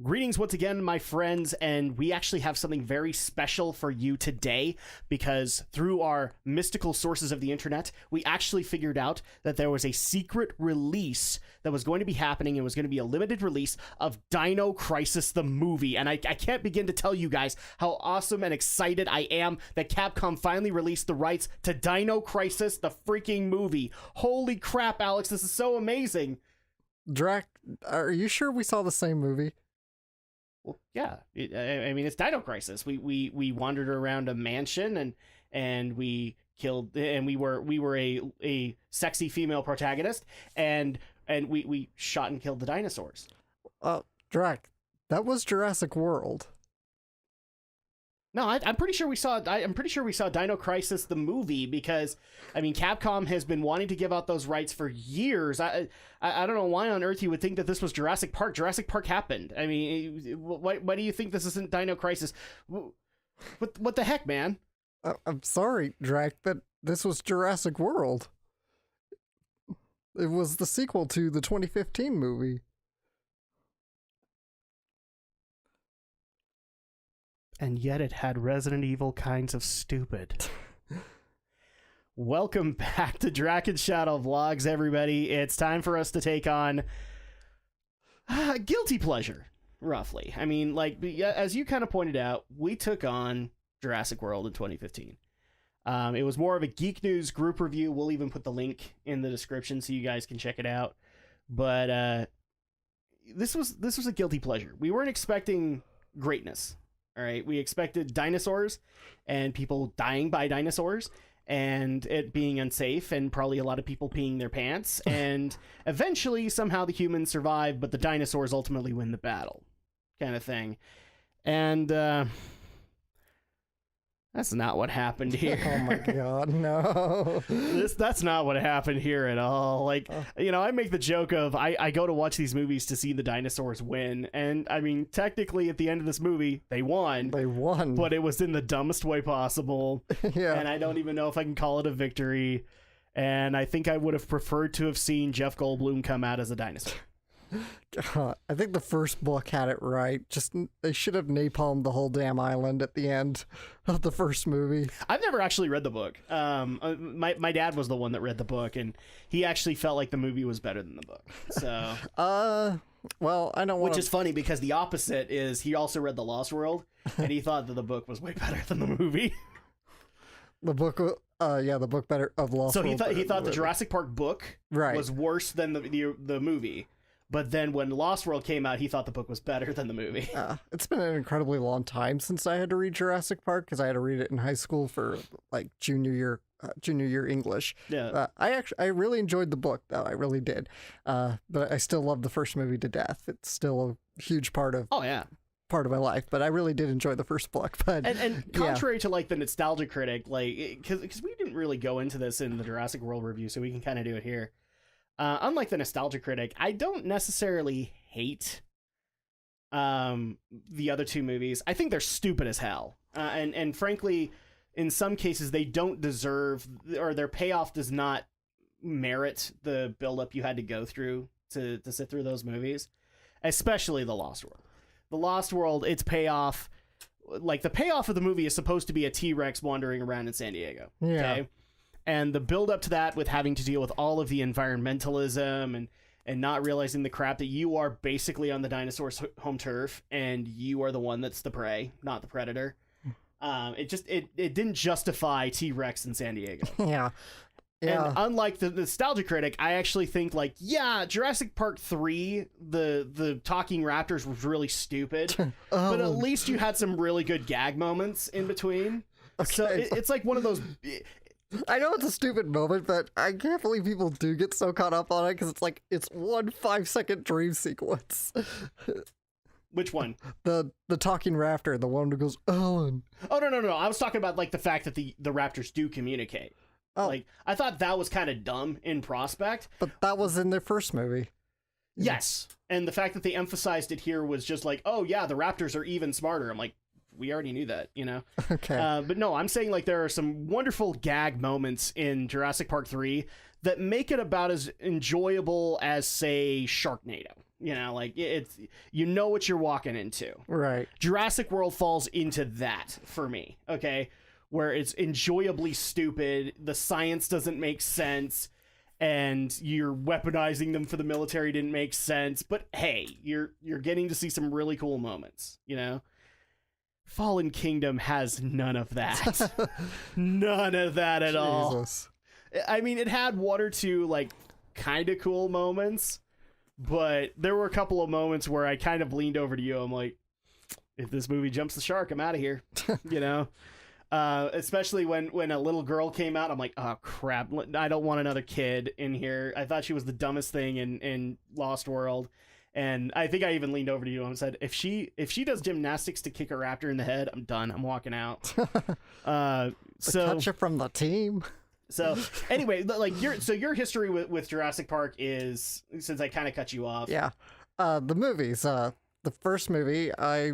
Greetings once again, my friends, and we actually have something very special for you today because through our mystical sources of the internet, we actually figured out that there was a secret release that was going to be happening. It was going to be a limited release of Dino Crisis the movie, and I can't begin to tell you guys how awesome and excited I am that Capcom finally released the rights to Dino Crisis the freaking movie. Holy crap, Alex, this is so amazing. Drak, are you sure we saw the same movie? Well, yeah. I mean, it's Dino Crisis. We wandered around a mansion and we killed, and we were a sexy female protagonist, and we shot and killed the dinosaurs. Drak, that was Jurassic World. No, I'm pretty sure we saw Dino Crisis the movie because, I mean, Capcom has been wanting to give out those rights for years. I don't know why on earth you would think that this was Jurassic Park. Jurassic Park happened. I mean, why do you think this isn't Dino Crisis? What the heck, man? I'm sorry, Drak, but this was Jurassic World. It was the sequel to the 2015 movie. And yet it had Resident Evil kinds of stupid. Welcome back to Drak and Shadow Vlogs, everybody. It's time for us to take on guilty pleasure, roughly. I mean, like, as you kind of pointed out, we took on Jurassic World in 2015. It was more of a Geek News group review. We'll even put the link in the description so you guys can check it out. But this was a guilty pleasure. We weren't expecting greatness. All right, we expected dinosaurs and people dying by dinosaurs and it being unsafe and probably a lot of people peeing their pants. And eventually, somehow the humans survive, but the dinosaurs ultimately win the battle kind of thing. And that's not what happened here. Oh my god, no. That's not what happened here at all. Like, you know, I make the joke of I go to watch these movies to see the dinosaurs win. And I mean, technically at the end of this movie, they won. They won. But it was in the dumbest way possible. Yeah. And I don't even know if I can call it a victory. And I think I would have preferred to have seen Jeff Goldblum come out as a dinosaur. God, I think the first book had it right. Just they should have napalmed the whole damn island at the end of the first movie. I've never actually read the book. My dad was the one that read the book, and he actually felt like the movie was better than the book. So, well, I don't want. Which is funny because the opposite is he also read The Lost World, and he thought that the book was way better than the movie. The book, the book better of Lost World. So he thought the Jurassic Park book right. was worse than the movie. But then when Lost World came out, he thought the book was better than the movie. It's been an incredibly long time since I had to read Jurassic Park because I had to read it in high school for like junior year English. Yeah. I really enjoyed the book though. I really did. But I still llove the first movie to death. It's still a huge part of part of my life. But I really did enjoy the first book. But and contrary to like the nostalgia critic, like because we didn't really go into this in the Jurassic World review, so we can kind of do it here. Unlike the nostalgia critic, I don't necessarily hate the other two movies. I think they're stupid as hell. And frankly, in some cases, they don't deserve, or their payoff does not merit the buildup you had to go through to sit through those movies, especially The Lost World. The Lost World, its payoff, like the payoff of the movie is supposed to be a T-Rex wandering around in San Diego. Yeah. Okay? And the build up to that with having to deal with all of the environmentalism and not realizing the crap that you are basically on the dinosaur's home turf and you are the one that's the prey, not the predator. It didn't justify T-Rex in San Diego. Yeah. And unlike the nostalgia critic, I actually think like, yeah, Jurassic Park 3, the talking raptors was really stupid, but at least you had some really good gag moments in between. Okay. So it's like one of those... I know it's a stupid moment, but I can't believe people do get so caught up on it because it's one 5-second dream sequence. Which one? The talking raptor, the one who goes, Ellen. Oh, no. I was talking about like the fact that the raptors do communicate. Oh. Like, I thought that was kind of dumb in prospect. But that was in their first movie. Yes. And the fact that they emphasized it here was just like, oh yeah, the raptors are even smarter. I'm like, we already knew that, you know? Okay. But no, I'm saying like there are some wonderful gag moments in Jurassic Park 3 that make it about as enjoyable as, say, Sharknado. You know, like it's, you know what you're walking into. Right. Jurassic World falls into that for me. Okay. Where it's enjoyably stupid. The science doesn't make sense. And you're weaponizing them for the military didn't make sense. But hey, you're getting to see some really cool moments, you know? Fallen Kingdom has none of that. None of that at all. I mean, it had one or two, like, kind of cool moments, but there were a couple of moments where I kind of leaned over to you. I'm like, if this movie jumps the shark, I'm out of here, you know? Especially when a little girl came out, I'm like, oh crap, I don't want another kid in here. I thought she was the dumbest thing in Lost World, and I think I even leaned over to you and said, if she does gymnastics to kick a raptor in the head, I'm done. I'm walking out. So touch it from the team. So anyway, like your history with Jurassic Park is, since I kind of cut you off. Yeah, the movies. The first movie I.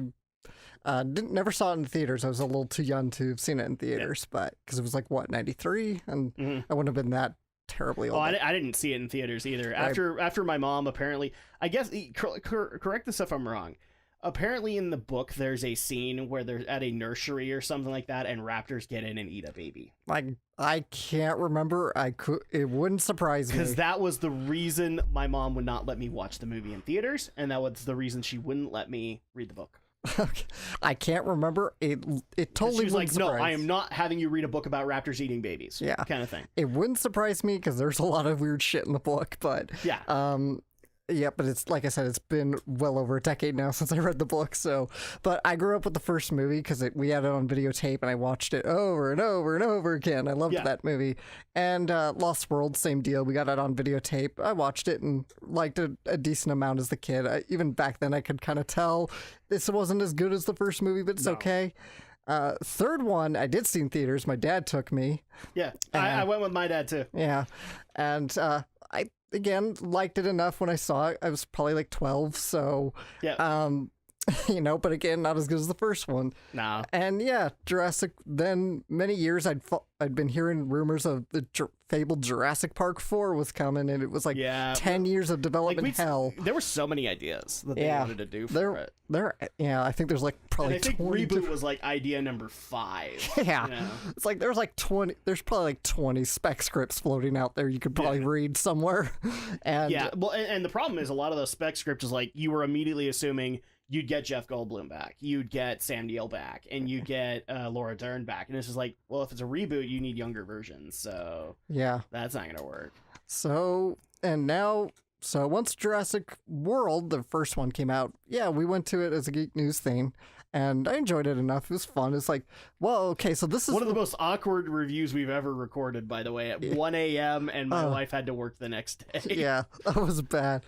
Never saw it in theaters. I was a little too young to have seen it in theaters, but because it was like what, 93, and I wouldn't have been that terribly old. Oh, I didn't see it in theaters either. After my mom, apparently, I guess correct this if I'm wrong. Apparently, in the book, there's a scene where they're at a nursery or something like that, and raptors get in and eat a baby. Like, I can't remember. It wouldn't surprise me, because that was the reason my mom would not let me watch the movie in theaters, and that was the reason she wouldn't let me read the book. I can't remember. It totally was like, surprise. no, I am not having you read a book about raptors eating babies. Yeah, kind of thing. It wouldn't surprise me because there's a lot of weird shit in the book, but yeah. Yeah, but it's like I said, it's been well over a decade now since I read the book. So, but I grew up with the first movie because we had it on videotape, and I watched it over and over and over again. I loved that movie. And Lost World, same deal. We got it on videotape. I watched it and liked it a decent amount as the kid. Even back then, I could kind of tell this wasn't as good as the first movie, but it's okay. Third one, I did see in theaters. My dad took me. Yeah, I went with my dad too. Yeah, and I again liked it enough when I saw it. I was probably like 12, so yeah. You know, but again, not as good as the first one. No. And yeah, Jurassic. Then many years I'd been hearing rumors of the fabled Jurassic Park 4 was coming, and it was like 10 years of development hell. There were so many ideas that they wanted to do for it. I think there's like probably. And I think reboot was like idea number 5. Yeah, you know? It's like there's like 20. There's probably like 20 spec scripts floating out there you could probably read somewhere. And yeah, well, and the problem is a lot of those spec scripts is like you were immediately assuming you'd get Jeff Goldblum back, you'd get Sam Neill back, and you get Laura Dern back. And it's just like, well, if it's a reboot, you need younger versions. So yeah, that's not going to work. So once Jurassic World, the first one, came out, we went to it as a Geek News thing, and I enjoyed it enough. It was fun. It's like, well, okay, so this is one of the most awkward reviews we've ever recorded, by the way, at 1 a.m., and my wife had to work the next day. Yeah, that was bad.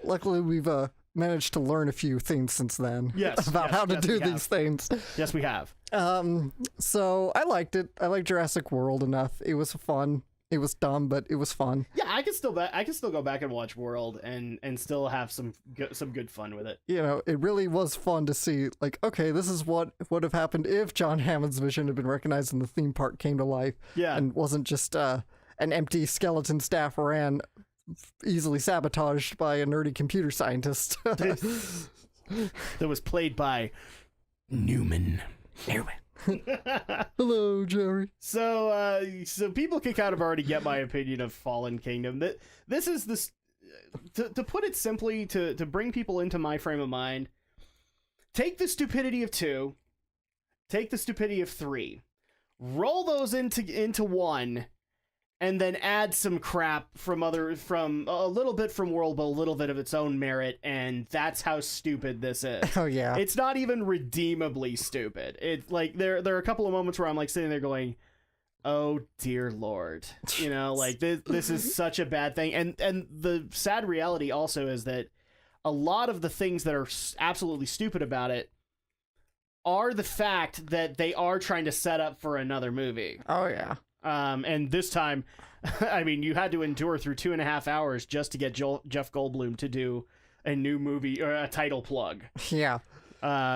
Luckily, we've managed to learn a few things since then about how to do these things. Yes, we have. So I liked it. I liked Jurassic World enough. It was fun. It was dumb, but it was fun. Yeah, I can still go back and watch World and still have some good fun with it. You know, it really was fun to see, like, okay, this is what would have happened if John Hammond's vision had been recognized and the theme park came to life. Yeah. And wasn't just an empty skeleton staff ran easily sabotaged by a nerdy computer scientist. That was played by Newman. Hello, Jerry. So people can kind of already get my opinion of Fallen Kingdom. This is to put it simply, to bring people into my frame of mind. Take the stupidity of 2, take the stupidity of 3, roll those into 1. And then add some crap from a little bit from World, but a little bit of its own merit, and that's how stupid this is. Oh yeah, it's not even redeemably stupid. It's like there are a couple of moments where I'm like sitting there going, "Oh dear Lord," you know, like this is such a bad thing. And the sad reality also is that a lot of the things that are absolutely stupid about it are the fact that they are trying to set up for another movie. Oh yeah. And this time, I mean, you had to endure through 2.5 hours just to get Jeff Goldblum to do a new movie or a title plug. Yeah.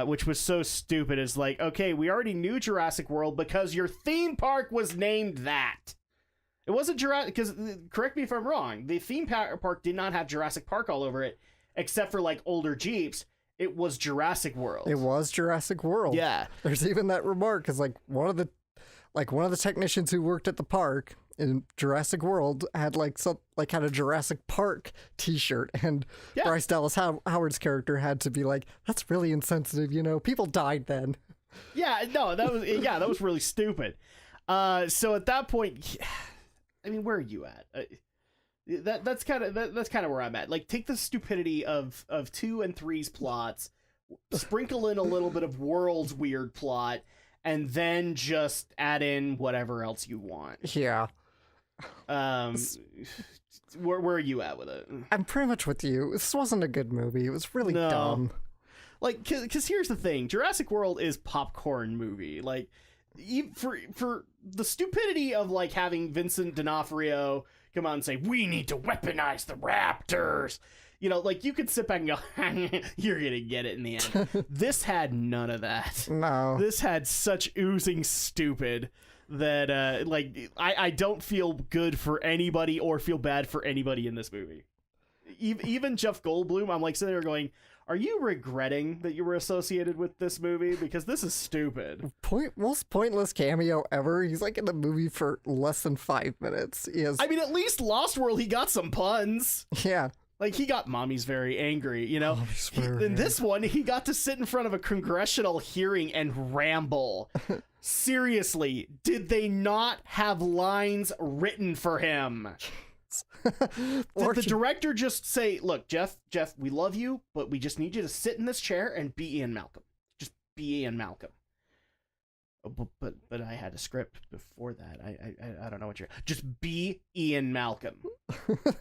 Which was so stupid. It's like, okay, we already knew Jurassic World because your theme park was named that. It wasn't Jurassic, because, correct me if I'm wrong, the theme park did not have Jurassic Park all over it. except for like older Jeeps, it was Jurassic World. It was Jurassic World. Yeah. There's even that remark because like one of the technicians who worked at the park in Jurassic World had had a Jurassic Park T-shirt, and Bryce Dallas Howard's character had to be like, "That's really insensitive, you know. People died then." Yeah, no, that was really stupid. So at that point, I mean, where are you at? That's kind of where I'm at. Like, take the stupidity of 2 and 3's plots, sprinkle in a little bit of World's weird plot, and then just add in whatever else you want. Yeah. Where are you at with it? I'm pretty much with you. This wasn't a good movie. It was really dumb. Like, because here's the thing: Jurassic World is popcorn movie. Like, for the stupidity of like having Vincent D'Onofrio come out and say, "We need to weaponize the raptors." You know, like, you could sit back and go, "You're gonna get it in the end." This had none of that. No. This had such oozing stupid that I don't feel good for anybody or feel bad for anybody in this movie. Even Jeff Goldblum, I'm like sitting there going, are you regretting that you were associated with this movie? Because this is stupid. Most pointless cameo ever. He's like in the movie for less than 5 minutes. I mean, at least Lost World, he got some puns. Yeah. Like, he got Mommy's very angry, you know? In this one, he got to sit in front of a congressional hearing and ramble. Seriously, did they not have lines written for him? Did the director just say, "Look, Jeff, we love you, but we just need you to sit in this chair and be Ian Malcolm. Just be Ian Malcolm." But I had a script before that. I don't know what you're... Just be Ian Malcolm.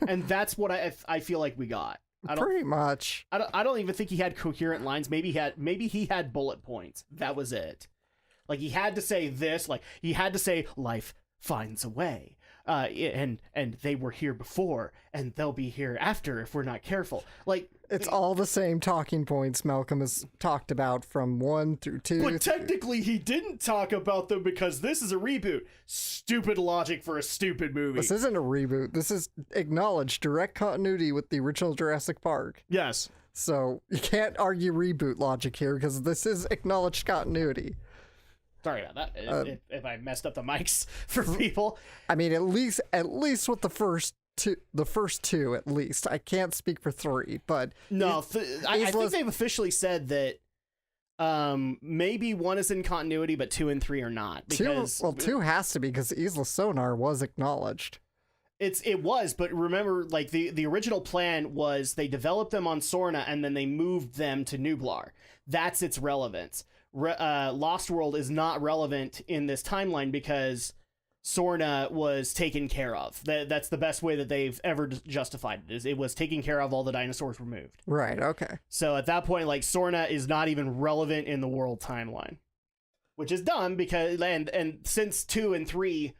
And that's what I feel like we got. Pretty much. I don't even think he had coherent lines. Maybe he had bullet points. That was it. Like, he had to say this. Like, he had to say, "Life finds a way. And they were here before, and they'll be here after if we're not careful." Like, it's all the same talking points Malcolm has talked about from 1 through 2. But technically, he didn't talk about them because this is a reboot. Stupid logic for a stupid movie. This isn't a reboot. This is acknowledged direct continuity with the original Jurassic Park. Yes. So you can't argue reboot logic here because this is acknowledged continuity. Sorry about that. If I messed up the mics for people. I mean, at least with the first two, at least. I can't speak for 3, but no, I think they've officially said that maybe 1 is in continuity, but 2 and 3 are not. Because 2 has to be because Isla Sonar was acknowledged. It was, but remember, like, the original plan was they developed them on Sorna and then they moved them to Nublar. That's its relevance. Lost World is not relevant in this timeline because Sorna was taken care of. That's the best way that they've ever justified it, is it was taken care of, all the dinosaurs were moved. Right, okay. So at that point, like, Sorna is not even relevant in the world timeline, which is dumb because, and since 2 and 3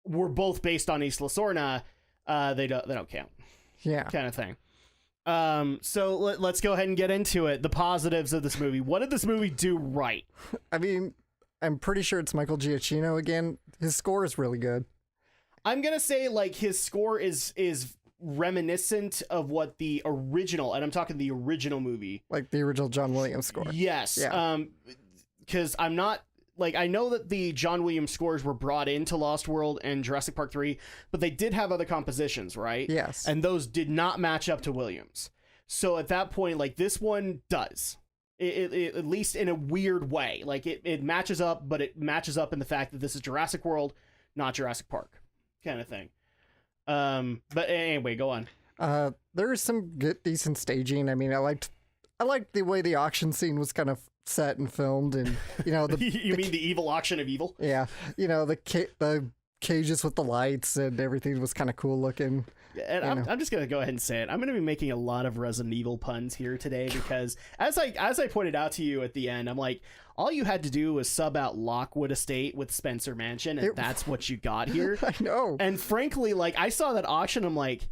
were both based on Isla Sorna, they don't count. Yeah. Kind of thing. So let's go ahead and get into it. The positives of this movie. What did this movie do right? I mean, I'm pretty sure it's Michael Giacchino again. His score is really good. I'm gonna say, like, his score is reminiscent of what the original, and I'm talking the original movie, like the original John Williams score. Yes. Yeah. Because I'm not... Like, I know that the John Williams scores were brought into Lost World and Jurassic Park 3, but they did have other compositions, right? Yes. And those did not match up to Williams. So at that point, like, this one does. It at least in a weird way. Like, it matches up, but it matches up in the fact that this is Jurassic World, not Jurassic Park, kind of thing. But anyway, go on. There is some good, decent staging. I mean, I liked the way the auction scene was kind of set and filmed, and you know you mean the evil auction of evil? Yeah, you know, the cages with the lights and everything was kind of cool looking. And I'm just gonna go ahead and say it. I'm gonna be making a lot of Resident Evil puns here today because as I pointed out to you at the end, I'm like, all you had to do was sub out Lockwood Estate with Spencer Mansion, and that's what you got here. I know. And frankly, like, I saw that auction, I'm like,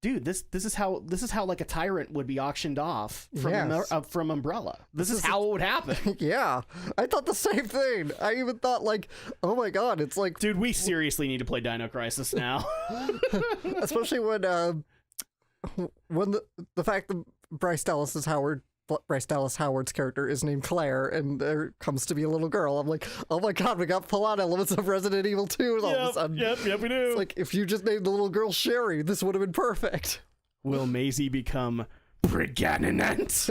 dude, this is how like a tyrant would be auctioned off from Umbrella. This is how it would happen. Yeah, I thought the same thing. I even thought, like, oh my god, it's like, dude, we seriously need to play Dino Crisis now. Especially when the fact that Bryce Dallas Howard's character is named Claire, and there comes to be a little girl. I'm like, oh my god, we got plot elements of Resident Evil 2 all of a sudden. Yep, we do. It's like, if you just named the little girl Sherry, this would have been perfect. Will Maisie become pregnant?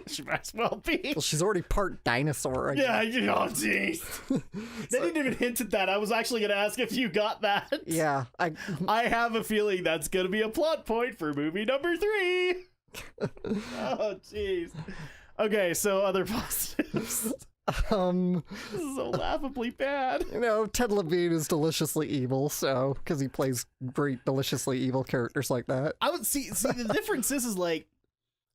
She might as well be. Well, she's already part dinosaur. Yeah, oh jeez. They didn't even hint at that. I was actually going to ask if you got that. Yeah. I have a feeling that's going to be a plot point for movie number 3. Oh jeez. Okay, so other positives. This is so laughably bad. You know, Ted Levine is deliciously evil, so because he plays great deliciously evil characters like that. I would see the difference is like,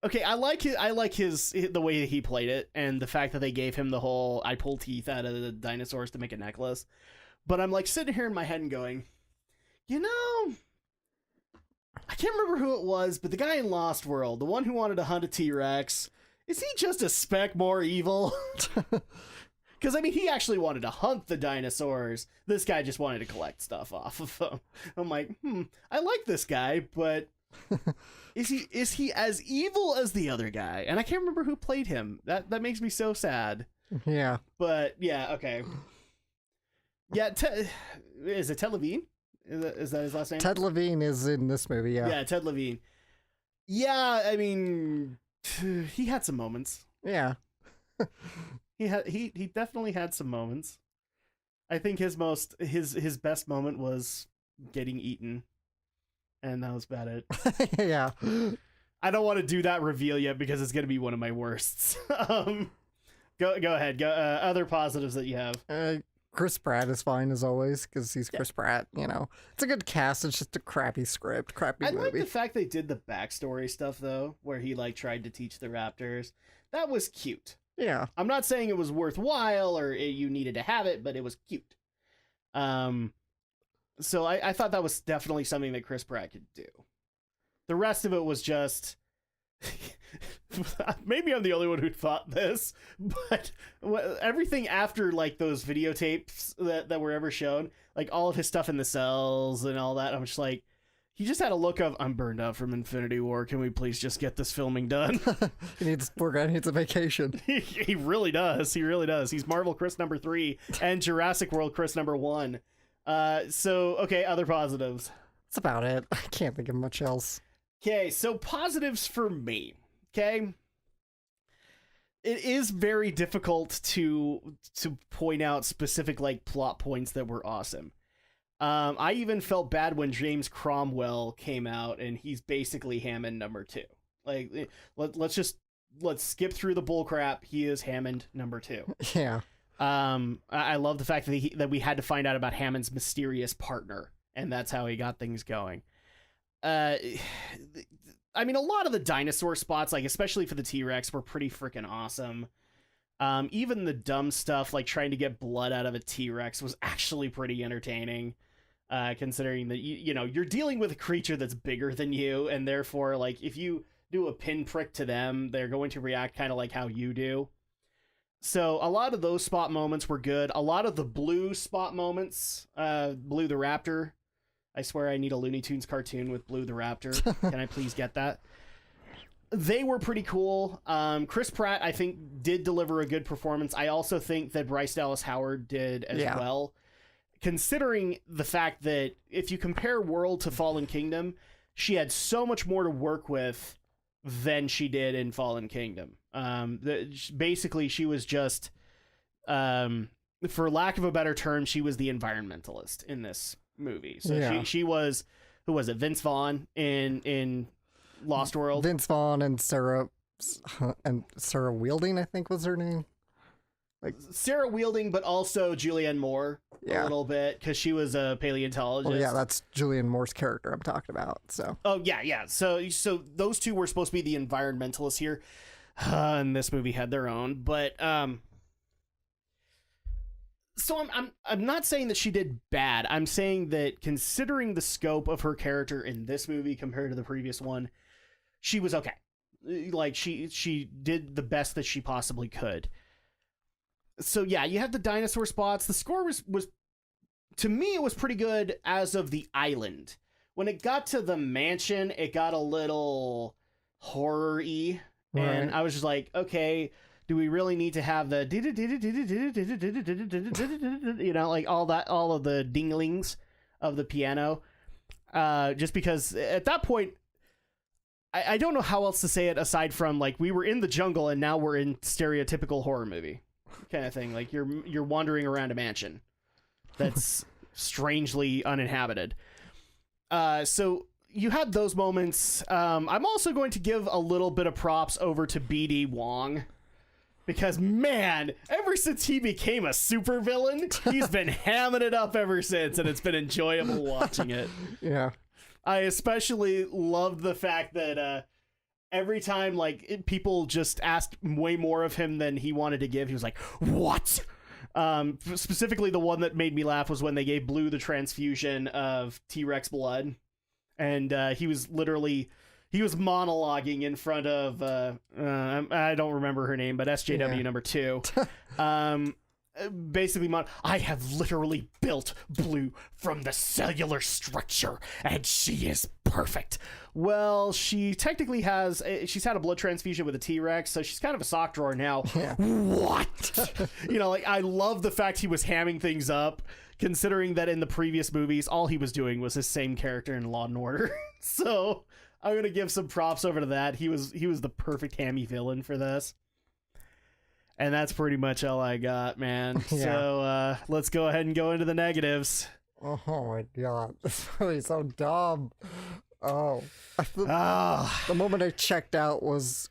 okay, I like the way that he played it, and the fact that they gave him the whole I pull teeth out of the dinosaurs to make a necklace. But I'm like sitting here in my head and going, you know, I can't remember who it was, but the guy in Lost World, the one who wanted to hunt a T-Rex, is he just a speck more evil? Because, I mean, he actually wanted to hunt the dinosaurs. This guy just wanted to collect stuff off of them. I'm like, I like this guy, but is he as evil as the other guy? And I can't remember who played him. That makes me so sad. Yeah. But, yeah, okay. Yeah, is it Ted Levine? Is that his last name? Ted Levine is in this movie, yeah. Yeah, Ted Levine. Yeah, I mean, he had some moments. Yeah. He definitely had some moments. I think his best moment was getting eaten, and that was about it. Yeah. I don't want to do that reveal yet because it's gonna be one of my worsts. Go ahead. Other positives that you have. Chris Pratt is fine as always because he's Chris Pratt. You know, it's a good cast. It's just a crappy script, crappy movie. I like the fact they did the backstory stuff though, where he like tried to teach the raptors. That was cute. Yeah. I'm not saying it was worthwhile or you needed to have it, but it was cute. So I thought that was definitely something that Chris Pratt could do. The rest of it was just... Maybe I'm the only one who thought this, but everything after like those videotapes that were ever shown, like all of his stuff in the cells and all that, I'm just like, he just had a look of, I'm burned out from Infinity War. Can we please just get this filming done? Poor guy needs a vacation. He really does. He really does. He's Marvel Chris number 3 and Jurassic World Chris number 1. So, okay, other positives. That's about it. I can't think of much else. Okay, so positives for me. Okay. It is very difficult to point out specific like plot points that were awesome. I even felt bad when James Cromwell came out and he's basically Hammond number 2. Like, let's skip through the bullcrap. He is Hammond number 2. Yeah. I love the fact that we had to find out about Hammond's mysterious partner, and that's how he got things going. I mean, a lot of the dinosaur spots, like especially for the T-Rex, were pretty freaking awesome. Even the dumb stuff, like trying to get blood out of a T-Rex, was actually pretty entertaining. Considering that you know you're dealing with a creature that's bigger than you, and therefore, like if you do a pinprick to them, they're going to react kind of like how you do. So a lot of those spot moments were good. A lot of the Blue spot moments, Blue the Raptor. I swear I need a Looney Tunes cartoon with Blue the Raptor. Can I please get that? They were pretty cool. Chris Pratt, I think, did deliver a good performance. I also think that Bryce Dallas Howard did as well. Considering the fact that if you compare World to Fallen Kingdom, she had so much more to work with than she did in Fallen Kingdom. Basically, she was just, for lack of a better term, she was the environmentalist in this movie. So she was, who was it? Vince Vaughn in Lost World. Vince Vaughn and Sarah Wielding, I think was her name. Like Sarah Wielding, but also Julianne Moore a little bit because she was a paleontologist. Well, yeah, that's Julianne Moore's character I'm talking about. So. Oh yeah. So those two were supposed to be the environmentalists here, and this movie had their own. But so I'm not saying that she did bad. I'm saying that considering the scope of her character in this movie compared to the previous one, she was okay. Like she did the best that she possibly could. So yeah, you have the dinosaur spots. The score was to me, it was pretty good as of the island. When it got to the mansion, it got a little horror-y. Right. And I was just like, okay, do we really need to have the like all of the dinglings of the piano? Just because at that point, I don't know how else to say it aside from like we were in the jungle and now we're in stereotypical horror movie kind of thing. Like you're wandering around a mansion that's strangely uninhabited. So you had those moments. I'm also going to give a little bit of props over to BD Wong, because man, ever since he became a supervillain, he's been hamming it up ever since, and it's been enjoyable watching it. Yeah. I especially loved the fact that every time people just asked way more of him than he wanted to give, he was like, "What?" Specifically, the one that made me laugh was when they gave Blue the transfusion of T-Rex blood. And he was monologuing in front of I don't remember her name, but SJW number 2. Basically, I have literally built Blue from the cellular structure, and she is perfect. Well, she technically she's had a blood transfusion with a T-Rex, so she's kind of a sock drawer now. Yeah. What? I love the fact he was hamming things up, considering that in the previous movies, all he was doing was his same character in Law and Order. So I'm going to give some props over to that. He was the perfect hammy villain for this. And that's pretty much all I got, man. Yeah. So let's go ahead and go into the negatives. Oh my god. This movie is so dumb. Oh. The moment I checked out was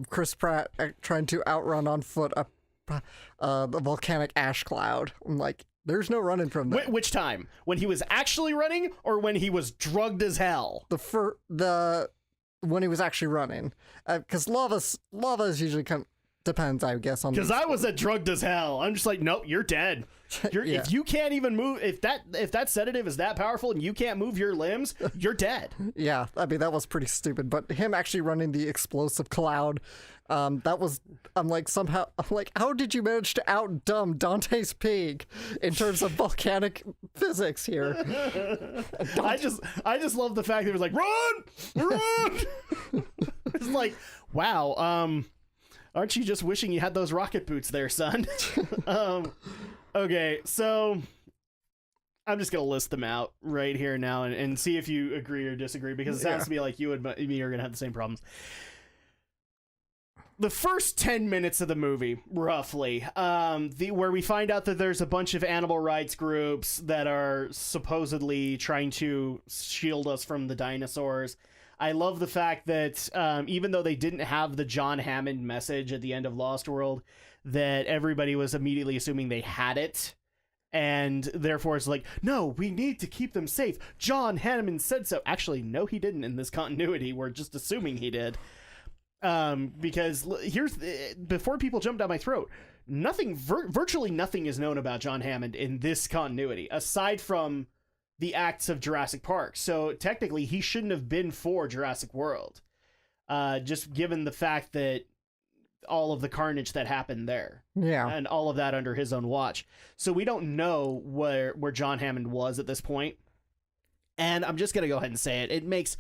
Chris Pratt trying to outrun on foot a volcanic ash cloud. I'm like, there's no running from that. Which time? When he was actually running, or when he was drugged as hell? When he was actually running, because lava is usually depends, I guess, on. Because I was drugged as hell. I'm just like, nope, you're dead. Yeah. If you can't even move, if that sedative is that powerful and you can't move your limbs, you're dead. Yeah, I mean that was pretty stupid. But him actually running the explosive cloud, I'm like, how did you manage to outdumb Dante's Peak in terms of volcanic physics here? I just love the fact that it was like, run. It's like, wow. Aren't you just wishing you had those rocket boots there, son? Okay, so I'm just going to list them out right here now and see if you agree or disagree, because it sounds to me like you and me are going to have the same problems. The first 10 minutes of the movie, roughly, where we find out that there's a bunch of animal rights groups that are supposedly trying to shield us from the dinosaurs. I love the fact that even though they didn't have the John Hammond message at the end of Lost World, that everybody was immediately assuming they had it. And therefore it's like, no, we need to keep them safe. John Hammond said so. Actually, no, he didn't in this continuity. We're just assuming he did. Because before people jump down my throat, virtually nothing is known about John Hammond in this continuity, aside from the acts of Jurassic Park. So technically he shouldn't have been for Jurassic World, just given the fact that all of the carnage that happened there, and all of that under his own watch. So we don't know where John Hammond was at this point. And I'm just gonna go ahead and say it makes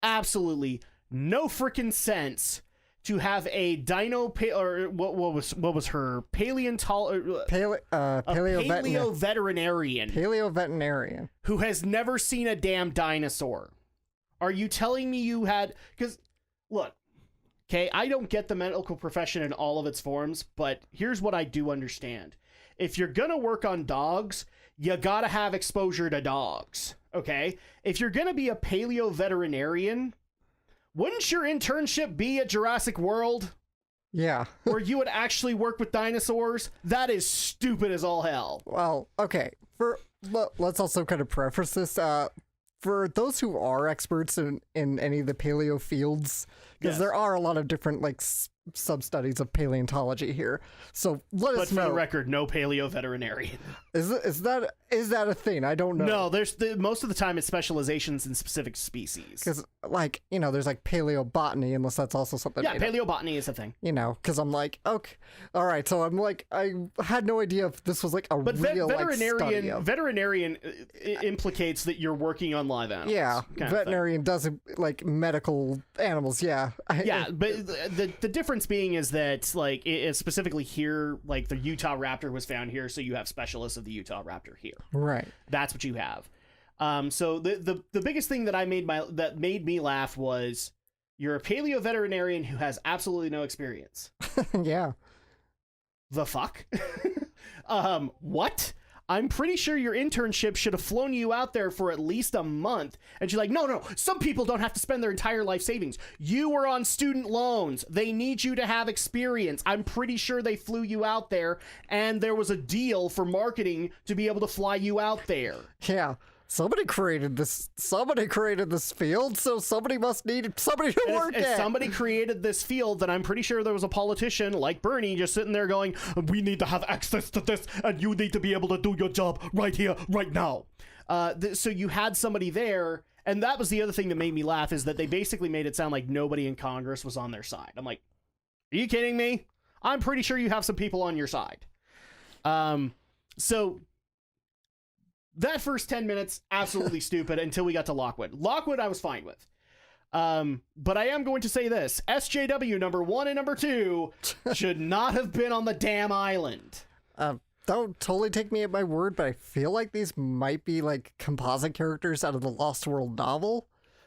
absolutely no freaking sense to have a dino what was her paleoveterinarian who has never seen a damn dinosaur. Are you telling me you had? Because look, okay, I don't get the medical profession in all of its forms, but here's what I do understand: if you're gonna work on dogs, you gotta have exposure to dogs. Okay, if you're gonna be a paleoveterinarian, wouldn't your internship be at Jurassic World? Yeah. Where you would actually work with dinosaurs? That is stupid as all hell. Well, okay. Let's also kind of preface this. For those who are experts in any of the paleo fields, because there are a lot of different sub-studies of paleontology here. So let But us for know. the record, no paleo veterinarian. Is that a thing? I don't know. No, there's most of the time it's specializations in specific species. Because, like, there's like paleobotany, unless that's also something. Yeah, paleobotany is a thing. Because I'm like, okay, all right. So I'm like, I had no idea if this was like a But real veterinarian implicates that you're working on live animals. Yeah, veterinarian does like medical animals. Yeah. Yeah, but the difference being is that like specifically here, like the Utah raptor was found here, so you have specialists of the Utah raptor here. Right. That's what you have. So the biggest thing that made me laugh was you're a paleo veterinarian who has absolutely no experience. Yeah. The fuck? What? I'm pretty sure your internship should have flown you out there for at least a month. And she's like, no, some people don't have to spend their entire life savings. You were on student loans. They need you to have experience. I'm pretty sure they flew you out there and there was a deal for marketing to be able to fly you out there. Yeah. Somebody created this field, so somebody must need somebody to work if at. Somebody created this field, then I'm pretty sure there was a politician like Bernie just sitting there going, we need to have access to this, and you need to be able to do your job right here, right now. So you had somebody there, and that was the other thing that made me laugh, is that they basically made it sound like nobody in Congress was on their side. I'm like, are you kidding me? I'm pretty sure you have some people on your side. So that first 10 minutes, absolutely stupid until we got to Lockwood. Lockwood, I was fine with. But I am going to say this. SJW number 1 and number 2 should not have been on the damn island. Don't totally take me at my word, but I feel like these might be like composite characters out of the Lost World novel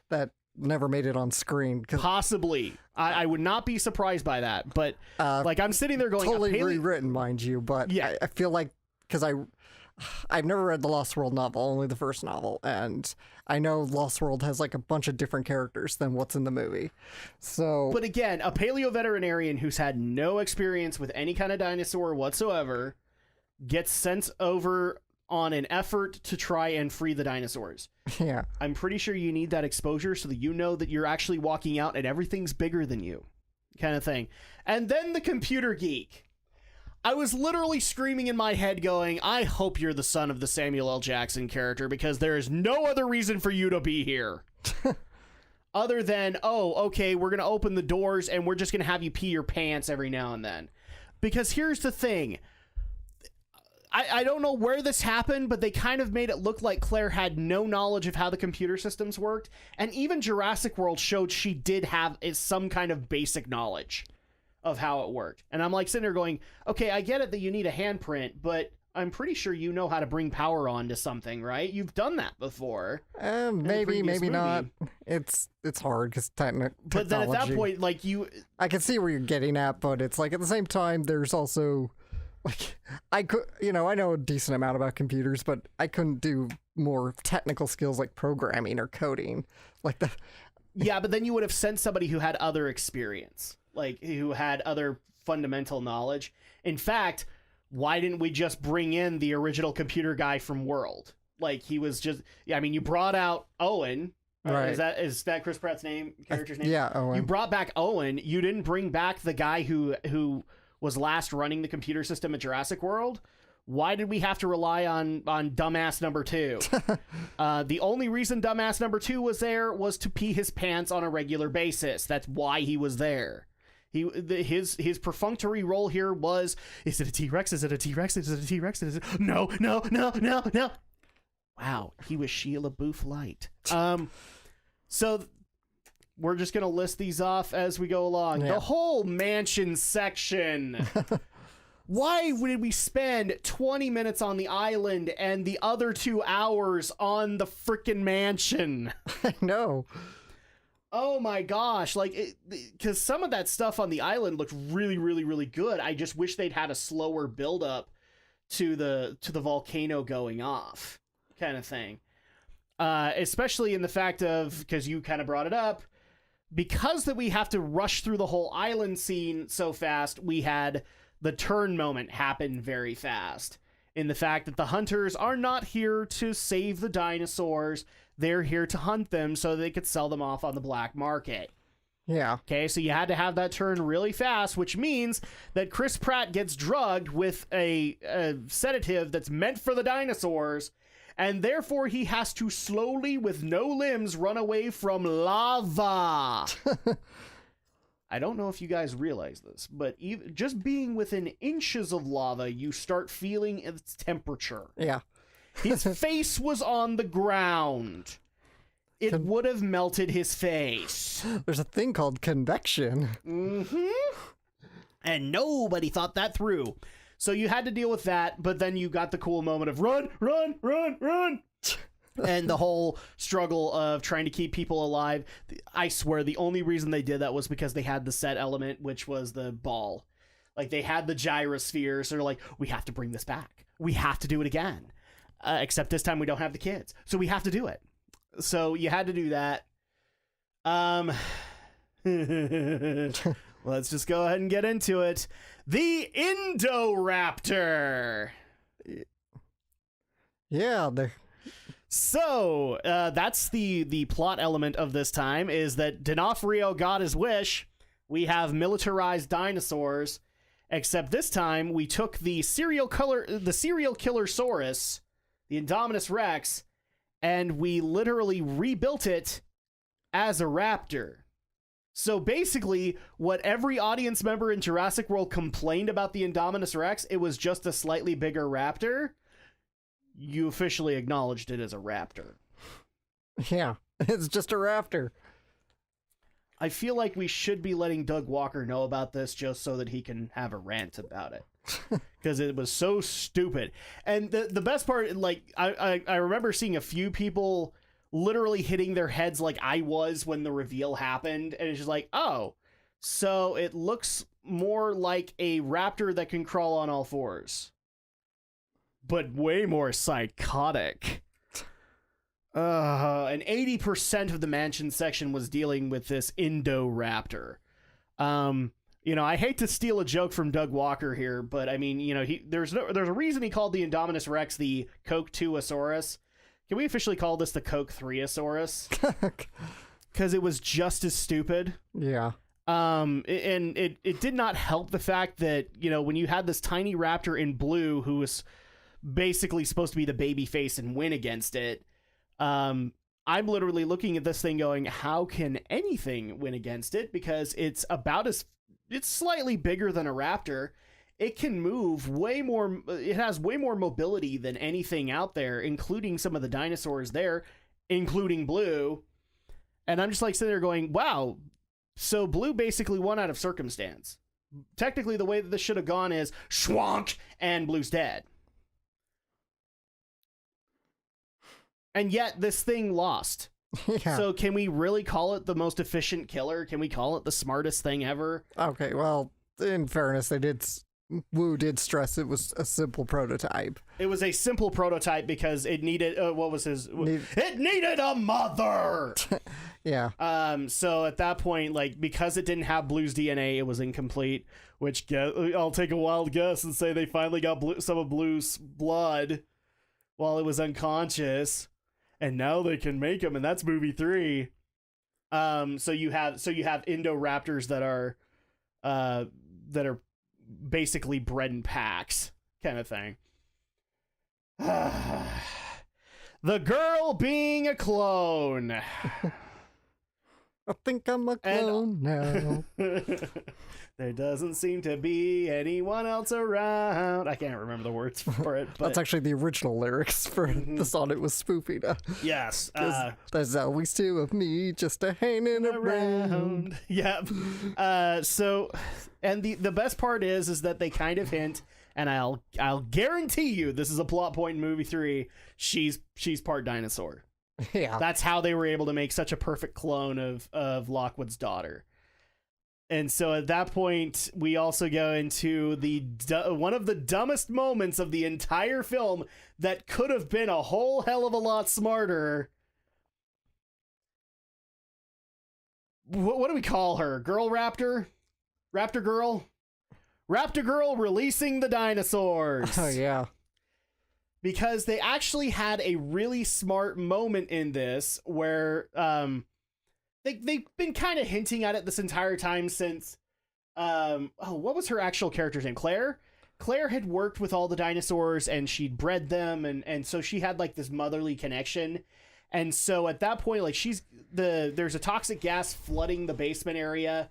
that never made it on screen. Possibly. I would not be surprised by that. But like I'm sitting there going... Totally rewritten, mind you, but yeah. I feel like... Because I've never read the Lost World novel, only the first novel, and I know Lost World has like a bunch of different characters than what's in the movie. So, but again, a paleo veterinarian who's had no experience with any kind of dinosaur whatsoever gets sent over on an effort to try and free the dinosaurs. Yeah. I'm pretty sure you need that exposure so that you know that you're actually walking out and everything's bigger than you, kind of thing. And then the computer geek. I was literally screaming in my head going, I hope you're the son of the Samuel L. Jackson character because there is no other reason for you to be here. Other than, oh, okay, we're going to open the doors and we're just going to have you pee your pants every now and then. Because here's the thing. I don't know where this happened, but they kind of made it look like Claire had no knowledge of how the computer systems worked. And even Jurassic World showed she did have some kind of basic knowledge of how it worked. And I'm like sitting there going, okay, I get it that you need a handprint, but I'm pretty sure you know how to bring power on to something, right? You've done that before. Maybe not. It's hard because technology. But then at that point, like I can see where you're getting at, but it's like at the same time, there's also like I know a decent amount about computers, but I couldn't do more technical skills like programming or coding like that. Yeah, but then you would have sent somebody who had other experience, like who had other fundamental knowledge. In fact, why didn't we just bring in the original computer guy from World? Like he was just, yeah, I mean, you brought out Owen. Right. Is that Chris Pratt's character's name? Yeah, Owen. You brought back Owen. You didn't bring back the guy who was last running the computer system at Jurassic World. Why did we have to rely on dumbass number 2? The only reason dumbass number 2 was there was to pee his pants on a regular basis. That's why he was there. His perfunctory role here was, is it a T-Rex? Is it a T-Rex? Is it a T-Rex? Is it... No. Wow, he was Shia LaBeouf light. So we're just going to list these off as we go along. Yeah. The whole mansion section. Why did we spend 20 minutes on the island and the other 2 hours on the frickin' mansion? I know. Oh my gosh, like, because some of that stuff on the island looked really, really, really good. I just wish they'd had a slower build up to the volcano going off, kind of thing. Especially in the fact of, because you kind of brought it up, because that we have to rush through the whole island scene so fast, we had the turn moment happen very fast. In the fact that the hunters are not here to save the dinosaurs, they're here to hunt them so they could sell them off on the black market. Yeah. Okay, so you had to have that turn really fast, which means that Chris Pratt gets drugged with a sedative that's meant for the dinosaurs, and therefore he has to slowly, with no limbs, run away from lava. I don't know if you guys realize this, but even just being within inches of lava, you start feeling its temperature. Yeah. His face was on the ground. It would have melted his face. There's a thing called convection. And nobody thought that through. So you had to deal with that, but then you got the cool moment of run, run, run, run. And the whole struggle of trying to keep people alive. I swear the only reason they did that was because they had the set element, which was the ball. Like, they had the gyrosphere, so they're like, we have to bring this back. We have to do it again. Except this time we don't have the kids, so we have to do it. So you had to do that. Let's just go ahead and get into it. The Indoraptor. Yeah, So that's the plot element of this time, is that D'Onofrio got his wish. We have militarized dinosaurs, except this time we took the serial killer Saurus, the Indominus Rex, and we literally rebuilt it as a raptor. So basically, what every audience member in Jurassic World complained about the Indominus Rex, it was just a slightly bigger raptor. You officially acknowledged it as a raptor. Yeah, it's just a raptor. I feel like we should be letting Doug Walker know about this just so that he can have a rant about it. Because it was so stupid. And the best part, like, I remember seeing a few people literally hitting their heads like I was when the reveal happened. And it's just like, oh, so it looks more like a raptor that can crawl on all fours. But way more psychotic. And 80% of the mansion section was dealing with this Indoraptor. You know, I hate to steal a joke from Doug Walker here, but I mean, you know, there's a reason he called the Indominus Rex the Coke 2-osaurus. Can we officially call this the Coke 3-osaurus? Because it was just as stupid. Yeah. And it did not help the fact that, you know, when you had this tiny raptor in blue who was basically supposed to be the baby face and win against it, I'm literally looking at this thing going, how can anything win against it? Because it's slightly bigger than a raptor. It can move way more. It has way more mobility than anything out there, including some of the dinosaurs there, including Blue. And I'm just like sitting there going, wow. So Blue basically won out of circumstance. Technically, the way that this should have gone is schwank and Blue's dead. And yet this thing lost. Yeah. So can we really call it the most efficient killer? Can we call it the smartest thing ever? Okay, well, in fairness, Wu did stress it was a simple prototype. It was a simple prototype because it needed, it needed a mother! Yeah. So at that point, like, because it didn't have Blue's DNA, it was incomplete, which I'll take a wild guess and say they finally got some of Blue's blood while it was unconscious. And now they can make them, and that's movie 3. So you have Indoraptors that are basically bred in packs, kind of thing. The girl being a clone. I think I'm a clone now. There doesn't seem to be anyone else around. I can't remember the words for it. But that's actually the original lyrics for the song it was spoofing. Yes. There's always two of me just hanging around. Yeah. So, and the best part is that they kind of hint, and I'll guarantee you this is a plot point in movie 3. She's part dinosaur. Yeah. That's how they were able to make such a perfect clone of Lockwood's daughter. And so at that point, we also go into one of the dumbest moments of the entire film that could have been a whole hell of a lot smarter. What do we call her? Girl Raptor? Raptor Girl? Raptor Girl releasing the dinosaurs. Oh, yeah. Because they actually had a really smart moment in this where they've been kind of hinting at it this entire time since what was her actual character's name? Claire had worked with all the dinosaurs and she'd bred them, and so she had like this motherly connection. And so at that point, like there's a toxic gas flooding the basement area,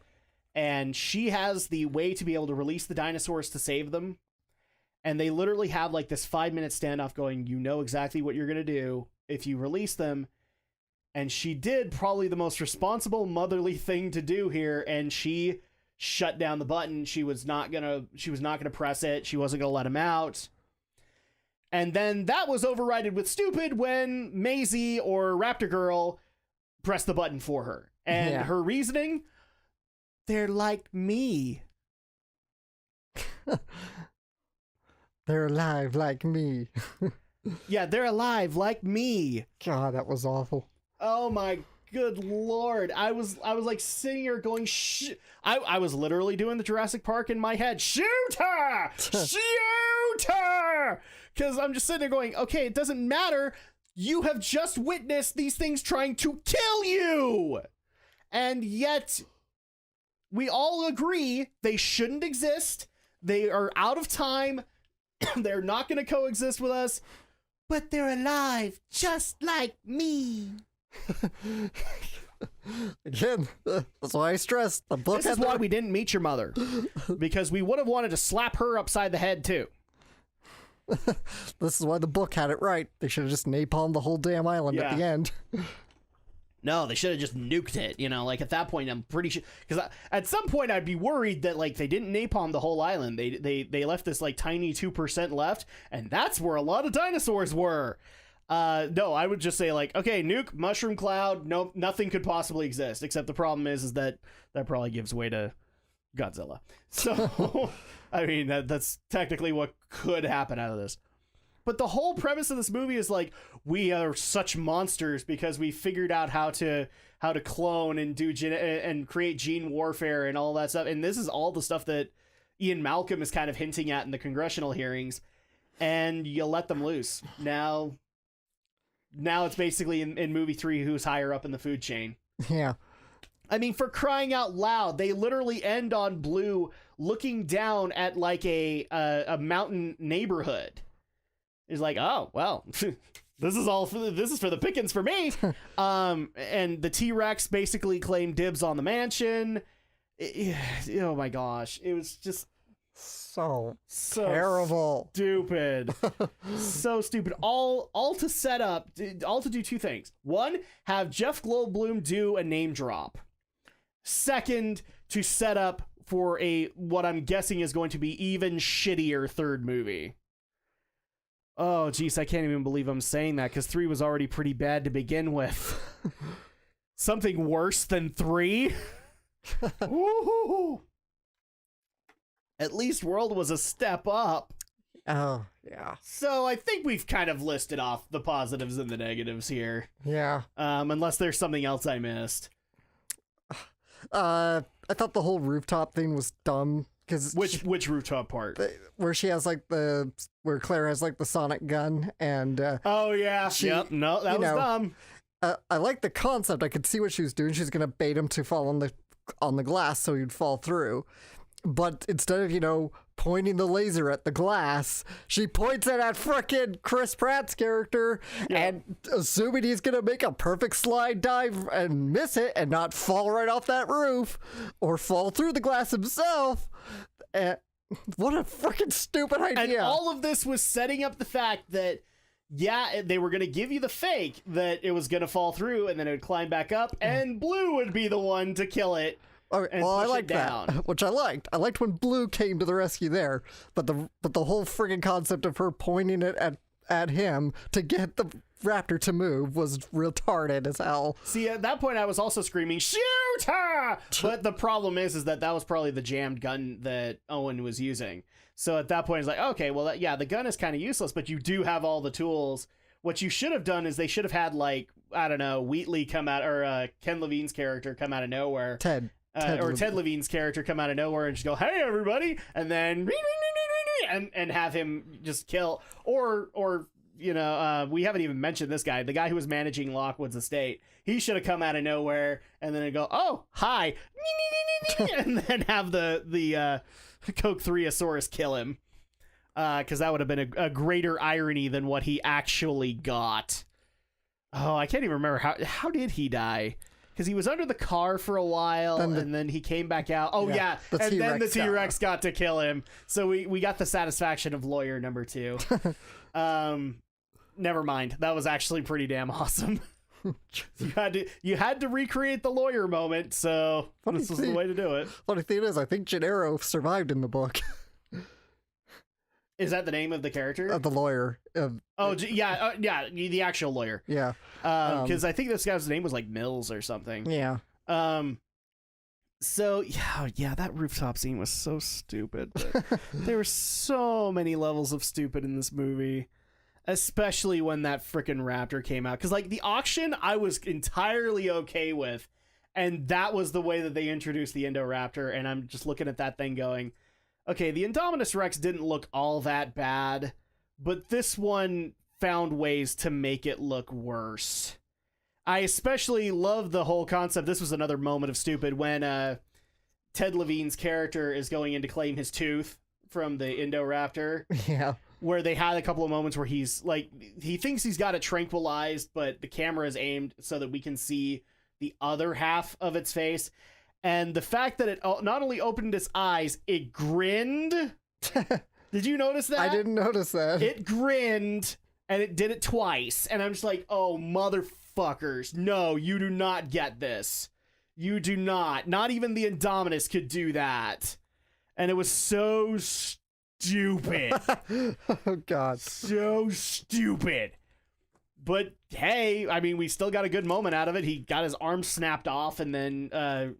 and she has the way to be able to release the dinosaurs to save them. And they literally have like this 5-minute standoff going, you know exactly what you're going to do if you release them. And she did probably the most responsible motherly thing to do here. And she shut down the button. She was not gonna press it. She wasn't gonna let him out. And then that was overridden with stupid when Maisie or Raptor Girl pressed the button for her. And her reasoning, they're like me. They're alive like me. Yeah, they're alive like me. God, that was awful. Oh my good lord. I was like sitting here going, I was literally doing the Jurassic Park in my head. Shoot her! Shoot her! Because I'm just sitting there going, okay, it doesn't matter. You have just witnessed these things trying to kill you. And yet, we all agree they shouldn't exist. They are out of time. They're not going to coexist with us. But they're alive, just like me. Again, that's why I stressed the book. This is why we didn't meet your mother, because we would have wanted to slap her upside the head too. This is why the book had it right. They should have just napalmed the whole damn island at the end. No, they should have just nuked it. You know, like at that point, I'm pretty sure, because at some point I'd be worried that like they didn't napalm the whole island. They left this like tiny 2% left, and that's where a lot of dinosaurs were. No, I would just say like, okay, nuke, mushroom cloud. No, nothing could possibly exist. Except the problem is that probably gives way to Godzilla. So, I mean, that's technically what could happen out of this. But the whole premise of this movie is like, we are such monsters because we figured out how to clone and do and create gene warfare and all that stuff. And this is all the stuff that Ian Malcolm is kind of hinting at in the congressional hearings. And you let them loose. Now it's basically in movie 3 who's higher up in the food chain. Yeah. I mean, for crying out loud, they literally end on Blue looking down at like a mountain neighborhood. He's like, oh, well, this is for the pickings for me. And the T-Rex basically claimed dibs on the mansion. Oh my gosh. It was just so terrible, stupid. So stupid. All to set up, all to do two things. One, have Jeff Goldblum do a name drop. Second, to set up for what I'm guessing is going to be even shittier third movie. Oh, geez, I can't even believe I'm saying that, because 3 was already pretty bad to begin with. Something worse than 3? Woo-hoo-hoo. At least World was a step up. Oh, yeah. So I think we've kind of listed off the positives and the negatives here. Yeah. Unless there's something else I missed. I thought the whole rooftop thing was dumb. Which rooftop part? Where she has like where Claire has like the sonic gun and oh yeah, yep. No, that was dumb. I like the concept. I could see what she was doing. She's gonna bait him to fall on the glass so he'd fall through. But instead of pointing the laser at the glass, she points it at frickin' Chris Pratt's character, and assuming he's gonna make a perfect slide dive and miss it and not fall right off that roof or fall through the glass himself. What a freaking stupid idea. And all of this was setting up the fact that they were going to give you the fake that it was going to fall through and then it would climb back up and Blue would be the one to kill it. Okay, well, I liked that, which I liked. I liked when Blue came to the rescue there, but the whole friggin' concept of her pointing it at him to get the raptor to move was retarded as hell. See, at that point, I was also screaming, "Shoot her!" But the problem is that was probably the jammed gun that Owen was using. So at that point, it's like, okay, well, the gun is kind of useless, but you do have all the tools. What you should have done is they should have had, like, I don't know, Wheatley come out, or Ken Levine's character come out of nowhere. Ted Levine's character come out of nowhere and just go, "Hey, everybody," and then and have him just kill, or we haven't even mentioned this guy, the guy who was managing Lockwood's estate. He should have come out of nowhere and then go, oh, hi, and then have the Coke 3-osaurus kill him. Because that would have been a greater irony than what he actually got. Oh, I can't even remember how did he die? Because he was under the car for a while, and then he came back out. Oh, yeah. And then the T-Rex got to kill him. So we got the satisfaction of lawyer number 2. Never mind. That was actually pretty damn awesome. You had to recreate the lawyer moment, so this was the way to do it. Funny thing is, I think Gennaro survived in the book. Is that the name of the character? The lawyer. The actual lawyer. Yeah. Because I think this guy's name was like Mills or something. Yeah. So, yeah, that rooftop scene was so stupid. There were so many levels of stupid in this movie, especially when that frickin' raptor came out. Because, like, the auction, I was entirely okay with, and that was the way that they introduced the Indoraptor, and I'm just looking at that thing going, okay, the Indominus Rex didn't look all that bad, but this one found ways to make it look worse. I especially love the whole concept. This was another moment of stupid when Ted Levine's character is going in to claim his tooth from the Indoraptor. Yeah. Where they had a couple of moments where he's like, he thinks he's got it tranquilized, but the camera is aimed so that we can see the other half of its face. And the fact that it not only opened its eyes, it grinned. Did you notice that? I didn't notice that. It grinned, and it did it twice. And I'm just like, oh, motherfuckers. No, you do not get this. You do not. Not even the Indominus could do that. And it was so stupid. Oh, God. So stupid. But hey, I mean, we still got a good moment out of it. He got his arm snapped off, and then, then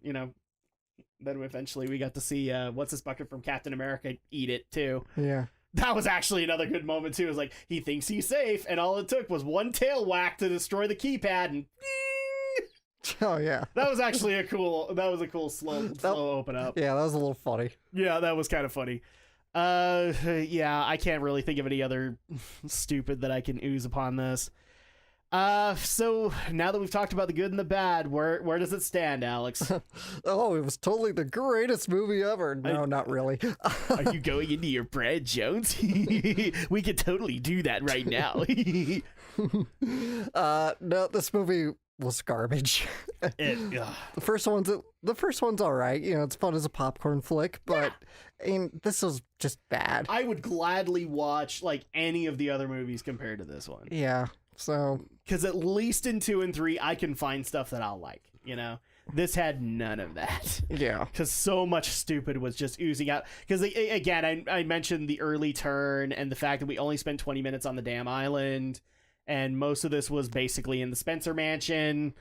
eventually we got to see what's his bucket from Captain America eat it too. Yeah, that was actually another good moment too. It was like he thinks he's safe, and all it took was one tail whack to destroy the keypad, and oh yeah, that was actually a cool slow open up. Yeah, that was a little funny. Yeah, that was kind of funny. Yeah, I can't really think of any other stupid that I can ooze upon this. So now that we've talked about the good and the bad, where does it stand, Alex? Oh, it was totally the greatest movie ever. No, not really. Are you going into your Brad Jones? We could totally do that right now. No, this movie was garbage. The first one's all right. You know, it's fun as a popcorn flick, but I mean, this was just bad. I would gladly watch like any of the other movies compared to this one. Yeah. So, because at least in 2 and 3, I can find stuff that I'll like, you know? This had none of that. Yeah. Because so much stupid was just oozing out. Because, again, I mentioned the early turn and the fact that we only spent 20 minutes on the damn island. And most of this was basically in the Spencer Mansion.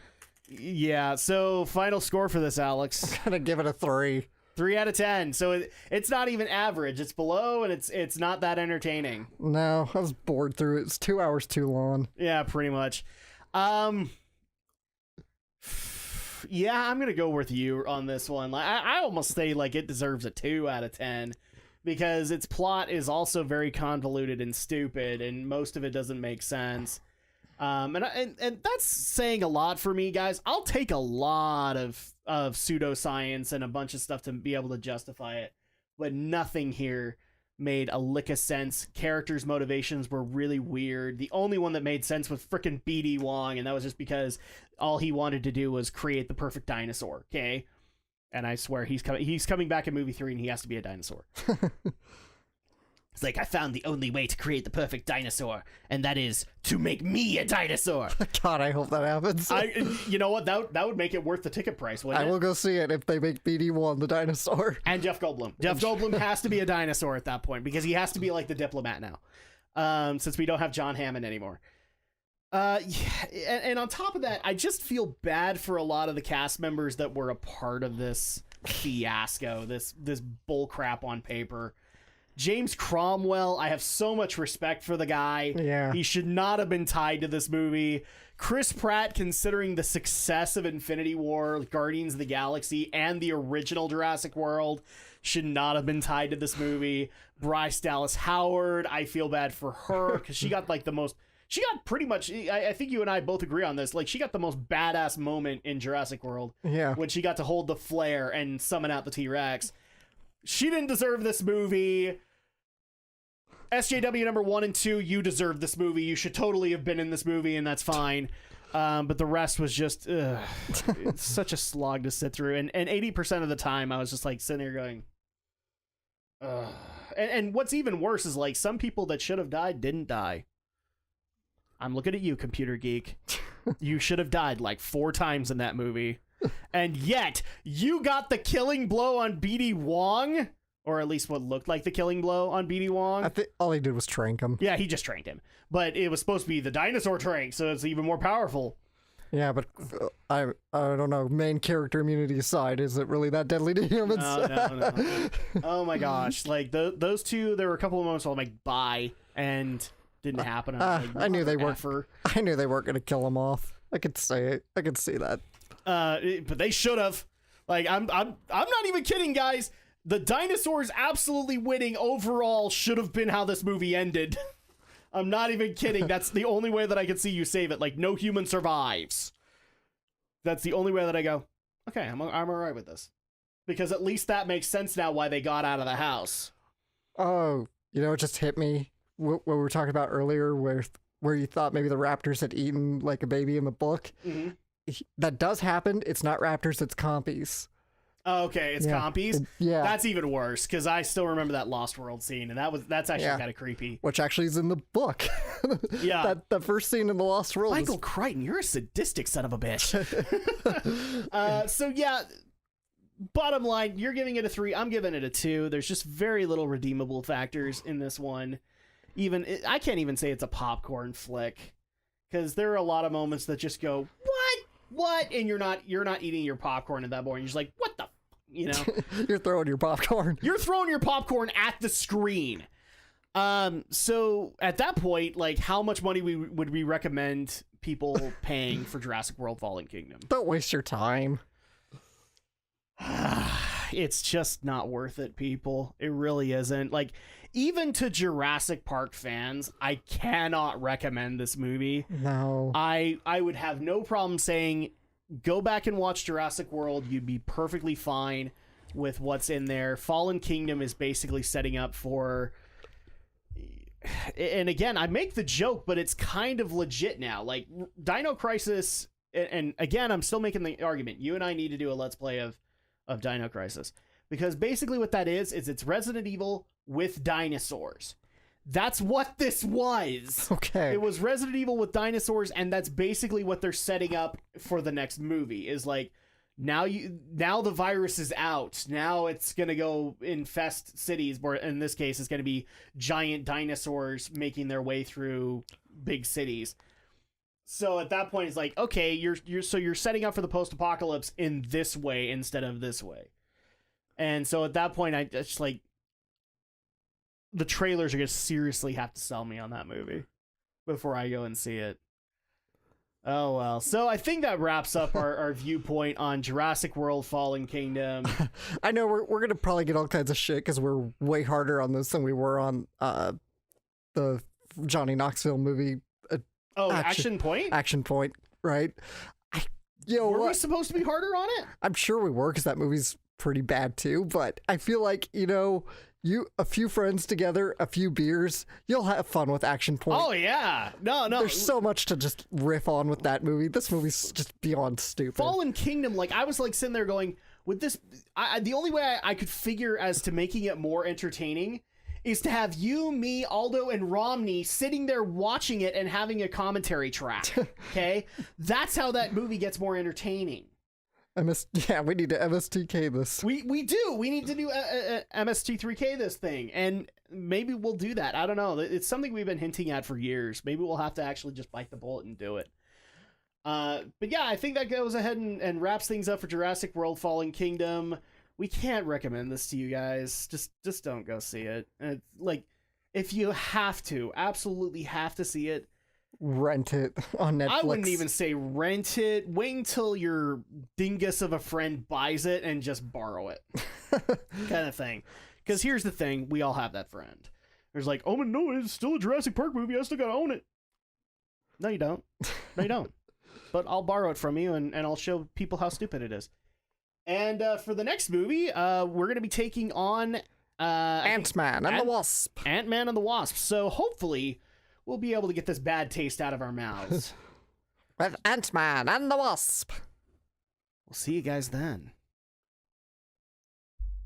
Yeah, so final score for this, Alex. I'm going to give it a 3. 3 out of 10. So it's not even average. It's below, and it's not that entertaining. No, I was bored through it. It's 2 hours too long. Yeah, pretty much. Yeah, I'm gonna go with you on this one. I almost say like it deserves a 2 out of 10 because its plot is also very convoluted and stupid, and most of it doesn't make sense. And that's saying a lot for me, guys. I'll take a lot of pseudoscience and a bunch of stuff to be able to justify it, but nothing here made a lick of sense. Characters' motivations were really weird. The only one that made sense was frickin' BD Wong, and that was just because all he wanted to do was create the perfect dinosaur, okay? And I swear he's coming back in movie 3 and he has to be a dinosaur. It's like, I found the only way to create the perfect dinosaur, and that is to make me a dinosaur. God, I hope that happens. You know what? That would make it worth the ticket price, wouldn't it? I will go see it if they make BD1 the dinosaur. And Jeff Goldblum. Jeff Goldblum has to be a dinosaur at that point, because he has to be like the diplomat now, since we don't have John Hammond anymore. Yeah, and on top of that, I just feel bad for a lot of the cast members that were a part of this fiasco, this bullcrap on paper. James Cromwell, I have so much respect for the guy. Yeah. He should not have been tied to this movie. Chris Pratt, considering the success of Infinity War, Guardians of the Galaxy, and the original Jurassic World, should not have been tied to this movie. Bryce Dallas Howard, I feel bad for her, because she got like the most she got pretty much, I think you and I both agree on this, like, she got the most badass moment in Jurassic World. Yeah. When she got to hold the flare and summon out the T-Rex. She didn't deserve this movie. SJW number 1 and 2, you deserve this movie. You should totally have been in this movie, and that's fine. But the rest was just it's such a slog to sit through. And 80% of the time, I was just like sitting there going, ugh. And what's even worse is like some people that should have died didn't die. I'm looking at you, computer geek. You should have died like 4 times in that movie. And yet, you got the killing blow on BD Wong. Or at least what looked like the killing blow on BD Wong. I think all he did was trank him. Yeah, he just tranked him. But it was supposed to be the dinosaur trank, so it's even more powerful. Yeah, but I don't know. Main character immunity aside, is it really that deadly to humans? No. Oh my gosh. Like, those two, there were a couple of moments where I'm like, bye, and didn't happen. I knew they weren't. I knew they weren't going to kill him off. I could say it. I could see that. But they should have. Like, I'm not even kidding, guys. The dinosaurs absolutely winning overall should have been how this movie ended. I'm not even kidding. That's the only way that I can see you save it. Like, no human survives. That's the only way that I go, okay, I'm all right with this. Because at least that makes sense now why they got out of the house. Oh, you know, it just hit me. What we were talking about earlier, where you thought maybe the raptors had eaten like a baby in the book. Mm-hmm. That does happen. It's not raptors, it's compies. Okay, it's compies. Yeah, that's even worse because I still remember that Lost World scene, and that's actually kind of creepy. Which actually is in the book. Yeah, that first scene in the Lost World. Michael Crichton, you're a sadistic son of a bitch. So yeah, bottom line, you're giving it a 3. I'm giving it a 2. There's just very little redeemable factors in this one. I can't even say it's a popcorn flick because there are a lot of moments that just go what, and you're not eating your popcorn at that point. You're just like, what the. You know, you're throwing your popcorn. You're throwing your popcorn at the screen. So at that point, like, how much money would we recommend people paying for Jurassic World: Fallen Kingdom? Don't waste your time. It's just not worth it, people. It really isn't. Like, even to Jurassic Park fans, I cannot recommend this movie. No. I would have no problem saying, go back and watch Jurassic World. You'd be perfectly fine with what's in there. Fallen Kingdom is basically setting up for... And again, I make the joke, but it's kind of legit now. Like, Dino Crisis... And again, I'm still making the argument. You and I need to do a Let's Play of Dino Crisis. Because basically what that is it's Resident Evil with dinosaurs. That's what this was. Okay. It was Resident Evil with dinosaurs, and that's basically what they're setting up for the next movie. Is like, now the virus is out. Now it's gonna go infest cities, or in this case, it's gonna be giant dinosaurs making their way through big cities. So at that point, it's like, okay, you're setting up for the post-apocalypse in this way instead of this way. And so at that point, I just like, the trailers are going to seriously have to sell me on that movie before I go and see it. Oh, well. So I think that wraps up our viewpoint on Jurassic World: Fallen Kingdom. I know we're going to probably get all kinds of shit because we're way harder on this than we were on the Johnny Knoxville movie. Action Point? Action Point, right? Were we supposed to be harder on it? I'm sure we were because that movie's pretty bad too, but I feel like, a few friends together, a few beers, you'll have fun with Action Point. Oh yeah. No. There's so much to just riff on with that movie. This movie's just beyond stupid. Fallen Kingdom, like, I was like sitting there going, with this, the only way I could figure as to making it more entertaining is to have you, me, Aldo, and Romney sitting there watching it and having a commentary track. Okay? That's how that movie gets more entertaining. We need to MSTK this. We do. We need to do MST3K this thing, and maybe we'll do that. I don't know. It's something we've been hinting at for years. Maybe we'll have to actually just bite the bullet and do it. But yeah, I think that goes ahead and wraps things up for Jurassic World: Fallen Kingdom. We can't recommend this to you guys. Just don't go see it. Like, if you absolutely have to see it, rent it on Netflix. I wouldn't even say rent it. Wait until your dingus of a friend buys it and just borrow it. Kind of thing. Because here's the thing. We all have that friend. There's like, oh, no, it's still a Jurassic Park movie. I still gotta own it. No, you don't. No, you don't. But I'll borrow it from you, and I'll show people how stupid it is. And for the next movie, we're going to be taking on... Ant-Man and the Wasp. Ant-Man and the Wasp. So hopefully we'll be able to get this bad taste out of our mouths. With Ant-Man and the Wasp. We'll see you guys then.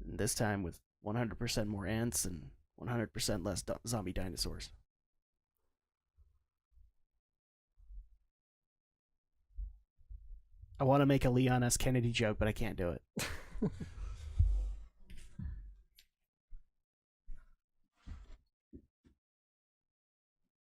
This time with 100% more ants and 100% less zombie dinosaurs. I want to make a Leon S. Kennedy joke, but I can't do it.